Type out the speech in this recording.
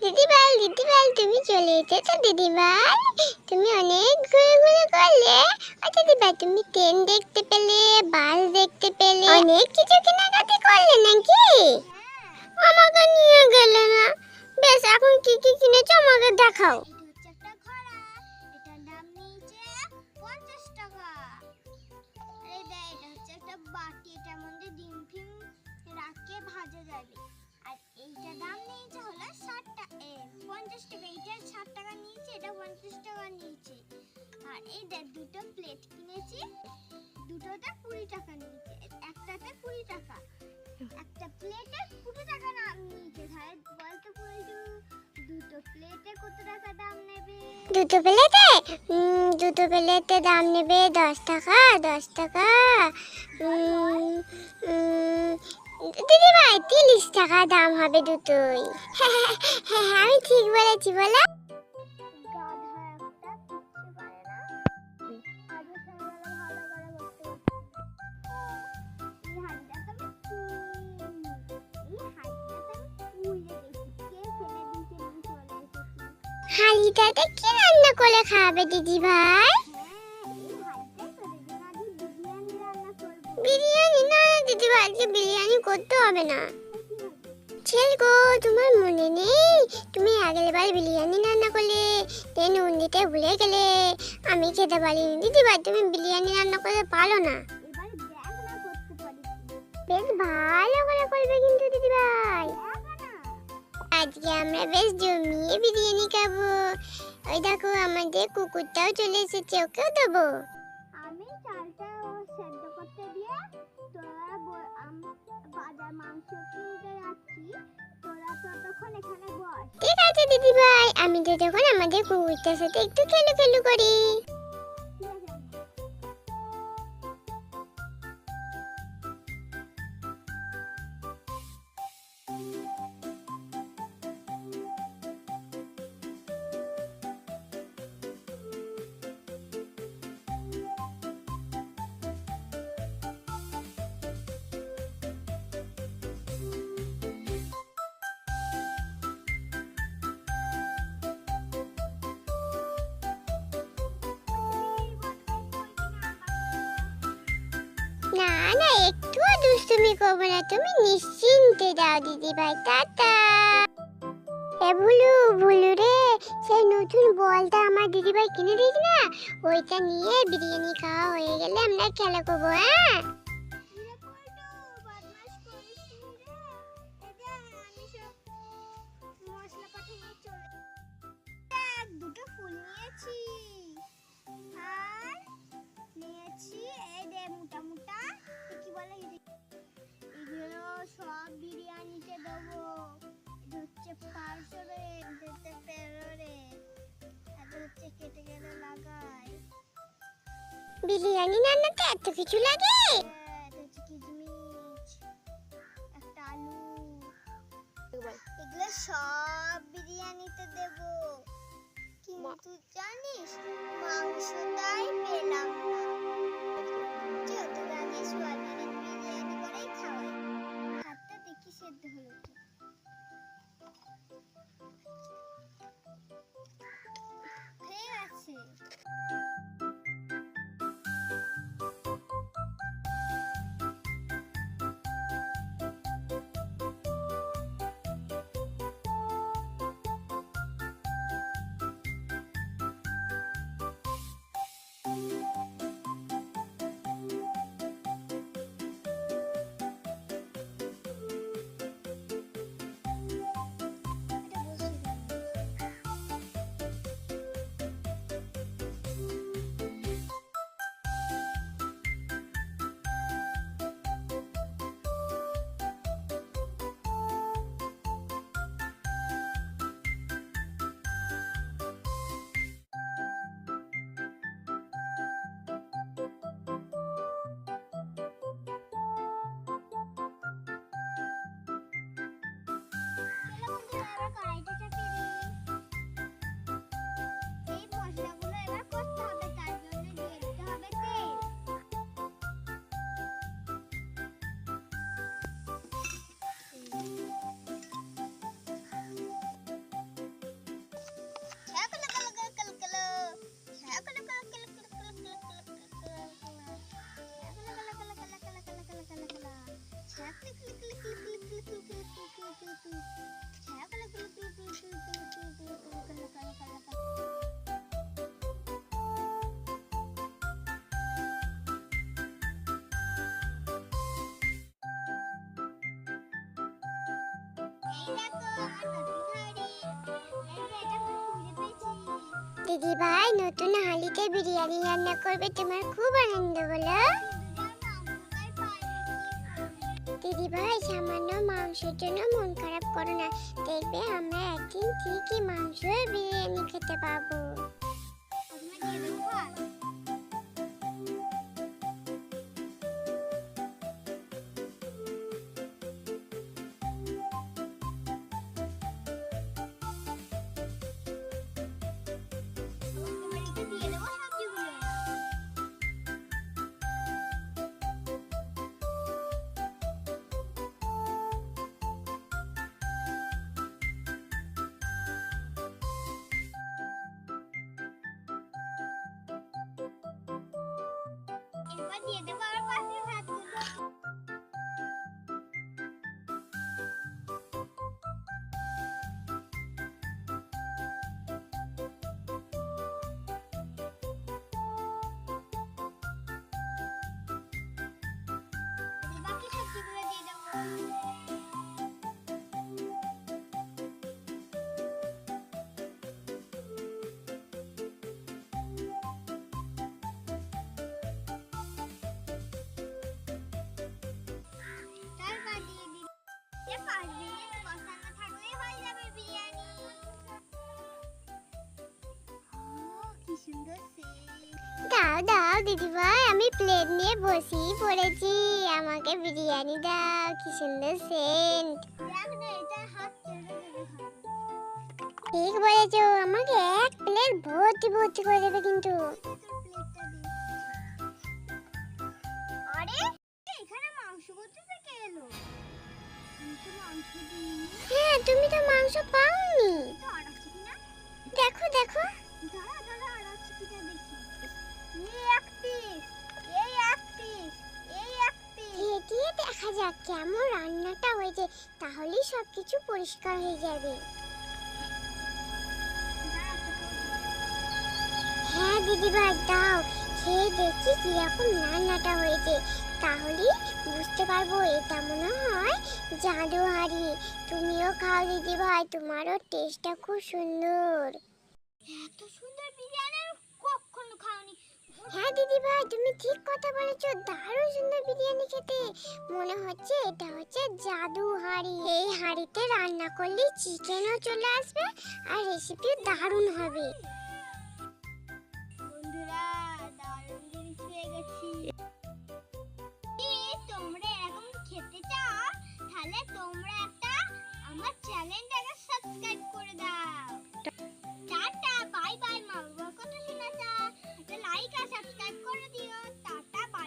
দিদিভাই তুমি চলে এসেছো দিদিভাই। তুমি অনেক ঘুরে করলে। দিদিভাই তুমি ট্রেন দেখতে পেলে, বাস দেখতে পেলে, অনেক কিছু কেনাকাটি করলে নাকি? আমাকে নিয়ে গেলে না। বেশ, এখন কি কি কিনেছো আমাকে দেখাও। একটা ঘোড়া, এটার দাম নিয়েছে 50 টাকা। এটা হচ্ছে একটা বাটি, এটার মধ্যে ডিম ফিম রাখে ভাজা যাবে। আর এইটার দাম নিয়েছে হলো 50 টাকা। এটা 60 টাকা নিয়েছে, এটা 50 টাকা নিয়েছে। আর এই দুটো প্লেট কিনেছি, দুটোতে 20 টাকা নিয়েছে, একটাতে 20 টাকা। একটা প্লেটে 20 টাকা নাম নিয়েছে। তাহলে বলতে বলতো দুটো প্লেটে কত টাকা দাম নেবে? দুটো প্লেটে দাম নেবে 10 টাকা। দিদিভাই 30 টাকা দাম হবে দুটোই। হ্যাঁ, আমি ঠিক বলেছি বলো। হাঁড়িটাতে কি রান্না করে খাবে দিদিভাই? বিরিয়ানি? না দিদিভাই, আজকে বিরিয়ানি করতে হবে না। ছেলে গো, তোমার মনে নেই তুমি আগের বার বিরিয়ানি রান্না করলে, নুন দিতে ভুলে গেলে, আমি খেতে পারিনি। দিদিভাই তুমি বিরিয়ানি রান্না করতে পারো না। বেশ ভালো করে করবে কিন্তু দিদিভাই। আজকে আমরা বেশ জমিয়ে বিরিয়ানি খাবো। ওই দেখো আমাদের কুকুরটাও চলে এসেছে, ওকেও দেবো। আমি চালটা সেদ্ধ করতে দিয়ে তোরা বাজার মাংস কিনতে যাচ্ছি, তোরা ততক্ষণ এখানে বস। ঠিক আছে দিদিভাই, আমি তো তখন আমাদের কুকুরটার সাথে একটু খেলু করি। না না, একটুও দুষ্টুমি করবো না, তুমি নিশ্চিন্তে যাও দিদিভাই। টাটা। ভুলু রে, সেই নতুন বলটা আমার দিদিভাই কিনে দিয়েছে না, ওইটা নিয়ে বিরিয়ানি খাওয়া হয়ে গেলে আমরা খেলা করবো। হ্যাঁ দুটো ফুল নিয়েছি, আর নিয়েছি এই যে মোটা মোটা কি বলে, এগুলো সব বিরিয়ানিতে দেবো। এটা হচ্ছে 500 রে, এটা 13 রে, এটা হচ্ছে কেটে কেটে লাগাই। বিরিয়ানি রান্নাতে এত কিছু লাগে? এটা হচ্ছে কিশমিশ, একটা আলু, এগুলো সব বিরিয়ানিতে দেবো। কিন্তু জানিস মাংসটাই পেলাম না। যেহেতু আগে সোয়াবিনের বিরিয়ানি করেই খাওয়াই, ভাতটা দেখি সেদ্ধ হলো কি। হয়ে গেছে। এটা বসিয়ে দাও। এই দেখো আমার নতুন হাঁড়ি। এই যে এটা আমি খুঁজে পেয়েছি। দিদি ভাই নতুন হাঁড়িতে বিরিয়ানি রান্না করবে, তোমার খুব আনন্দ বলো। দিদি ভাই সামান্য মাংসের জন্য মন খারাপ করো না, দেখবে আমরা একদিন ঠিকই মাংস বিরিয়ানি খেতে পাবো। এবার দিয়ে দেবো আর পাশের ভাতগুলো। বাকি সবজিগুলো দিয়ে দেবো। তারপর দিয়ে দিই। যে 5 মিনিট বসানো থাকলেই হয়ে যাবে বিরিয়ানি। কি সুন্দর সেন্ট। দাও দাও দিদি ভাই, আমি প্লেট নিয়ে বসেই পড়েছি, আমাকে বিরিয়ানি দাও, কি সুন্দর সেন্ট। দেখ না এটা হাত কেটে দেবে খাবে। ঠিক বলেছো, আমাকে এক প্লেট ভর্তি ভর্তি করে দেবে কিন্তু। তোর প্লেটটা দে। আরে এখানে মাংস কোথা থেকে এলো? আমি তো মাংস দিইনি। হ্যাঁ তুমি তো মাংস পাওনি। তো আর আছে কিনা? দেখো দেখো। দাঁড়া দাঁড়া আর আছে কিনা দেখি। এই এক পিস, এই এক পিস, এই এক পিস। খেয়ে দেখা যাক কেমন রান্নাটা হয়েছে, তাহলেই সবকিছু পরিষ্কার হয়ে যাবে। হ্যাঁ দিদি ভাই দাও, খেয়ে দেখি কিরকম রান্নাটা হয়েছে, তাহলেই বুঝতে পারবো এটা মনে হয় জাদু হাঁড়ি। তুমিও খাও দিদি ভাই, তোমারও টেস্টটা খুব সুন্দর। এত সুন্দর বিরিয়ানি আমি কখনো খাওনি। হ্যাঁ দিদি ভাই তুমি ঠিক কথা বলেছো, দারুণ সুন্দর বিরিয়ানি খেতে, মনে হচ্ছে এটা হচ্ছে জাদু হাঁড়ি। এই হাঁড়িতে রান্না করলে চিকেনও চলে আসবে আর রেসিপিও দারুণ হবে। বন্ধুরা দারুণ জিনিস পেয়ে গেছি। কি তোমরা এরকম খেতে চাও? তাহলে তোমরা একটা আমার চ্যানেলটাকে সাবস্ক্রাইব করে দাও। টাটা বাই বাই, মা বাবার কথা শোনা, একটা লাইক আর সাবস্ক্রাইব করে দিও।